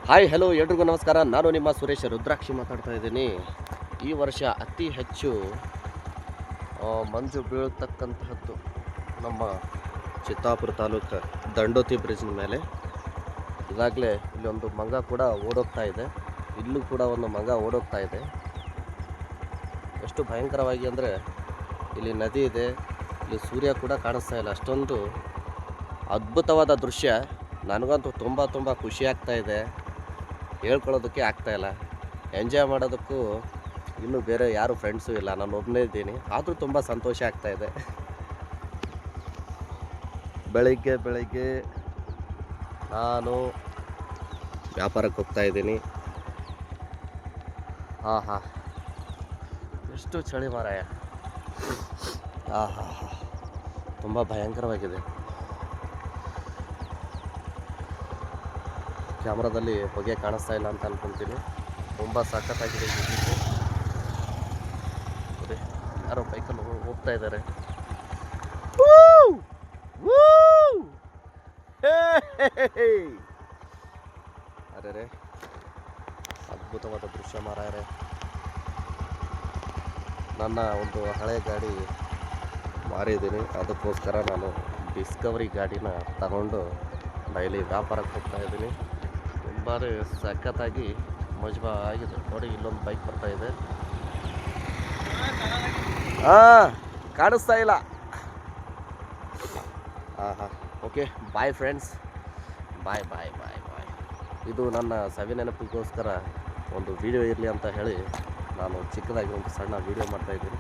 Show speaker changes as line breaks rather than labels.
Hi hello ಎಲ್ರಿಗೂ ನಮಸ್ಕಾರ. ನಾನು ನಿಮ್ಮ ಸುರೇಶ್ ರುದ್ರಾಕ್ಷಿ ಮಾತಾಡ್ತಾ ಇದ್ದೀನಿ. ಈ ವರ್ಷ ಅತಿ ಹೆಚ್ಚು ಮಂಜು ಬೀಳತಕ್ಕಂತಹದ್ದು ನಮ್ಮ ಚಿತ್ತಾಪುರ ತಾಲೂಕು ದಂಡೋತಿ ಬ್ರಿಡ್ಜಿನ ಮೇಲೆ. ಈಗಾಗಲೇ ಇಲ್ಲೊಂದು ಮಂಗ ಕೂಡ ಓಡೋಗ್ತಾ ಇದೆ. ಇಲ್ಲೂ ಕೂಡ ಒಂದು ಮಂಗ ಓಡೋಗ್ತಾ ಇದೆ. ಎಷ್ಟು ಭಯಂಕರವಾಗಿ ಅಂದರೆ ಇಲ್ಲಿ ನದಿ ಇದೆ, ಇಲ್ಲಿ ಸೂರ್ಯ ಕೂಡ ಕಾಣಿಸ್ತಾ ಇಲ್ಲ. ಅಷ್ಟೊಂದು ಅದ್ಭುತವಾದ ದೃಶ್ಯ. ನನಗಂತೂ ತುಂಬ ಖುಷಿ ಆಗ್ತಾ ಇದೆ. ಹೇಳ್ಕೊಳ್ಳೋದಕ್ಕೆ ಆಗ್ತಾಯಿಲ್ಲ. ಎಂಜಾಯ್ ಮಾಡೋದಕ್ಕೂ ಇನ್ನೂ ಬೇರೆ ಯಾರು ಫ್ರೆಂಡ್ಸು ಇಲ್ಲ, ನಾನು ಒಬ್ಬನೇ ಇದ್ದೀನಿ. ಆದರೂ ತುಂಬ ಸಂತೋಷ ಆಗ್ತಾಯಿದೆ. ಬೆಳಗ್ಗೆ ನಾನು ವ್ಯಾಪಾರಕ್ಕೆ ಹೋಗ್ತಾ ಇದ್ದೀನಿ. ಆಹಾ, ಎಷ್ಟು ಚಳಿ ಮಾರಾಯ. ಆಹಾ, ತುಂಬ ಭಯಂಕರವಾಗಿದೆ. ಕ್ಯಾಮ್ರಾದಲ್ಲಿ ಹೊಗೆ ಕಾಣಿಸ್ತಾ ಇಲ್ಲ ಅಂತ ಅನ್ಕೊತೀನಿ. ತುಂಬ ಸಖತ್ತಾಗಿದೆ. ಅದೇ ಯಾರೋ ಬೈಕಲ್ಲಿ ಹೋಗ್ತಾ ಇದ್ದಾರೆ. ಅರೆ ಅದ್ಭುತವಾದ ದೃಶ್ಯ ಮಾರಾಯರೆ. ನನ್ನ ಒಂದು ಹಳೆ ಗಾಡಿ ಮಾರಿದ್ದೀನಿ, ಅದಕ್ಕೋಸ್ಕರ ನಾನು ಡಿಸ್ಕವರಿ ಗಾಡಿನ ತಗೊಂಡು ಡೈಲಿ ವ್ಯಾಪಾರಕ್ಕೆ ಹೋಗ್ತಾ ಇದ್ದೀನಿ. ತುಂಬ ಸಖತ್ತಾಗಿ ಮಜಾ ಆಗಿದೆ. ನೋಡಿ, ಇಲ್ಲೊಂದು ಬೈಕ್ ಬರ್ತಾ ಇದೆ. ಕಾಣಿಸ್ತಾ ಇಲ್ಲ. ಓಕೆ, ಬಾಯ್ ಫ್ರೆಂಡ್ಸ್, ಬಾಯ್. ಇದು ನನ್ನ ಸವಿ ನೆನಪಿಗೋಸ್ಕರ ಒಂದು ವಿಡಿಯೋ ಇರಲಿ ಅಂತ ಹೇಳಿ ನಾನು ಚಿಕ್ಕದಾಗಿ ಒಂದು ಸಣ್ಣ ವಿಡಿಯೋ ಮಾಡ್ತಾಯಿದ್ದೀನಿ.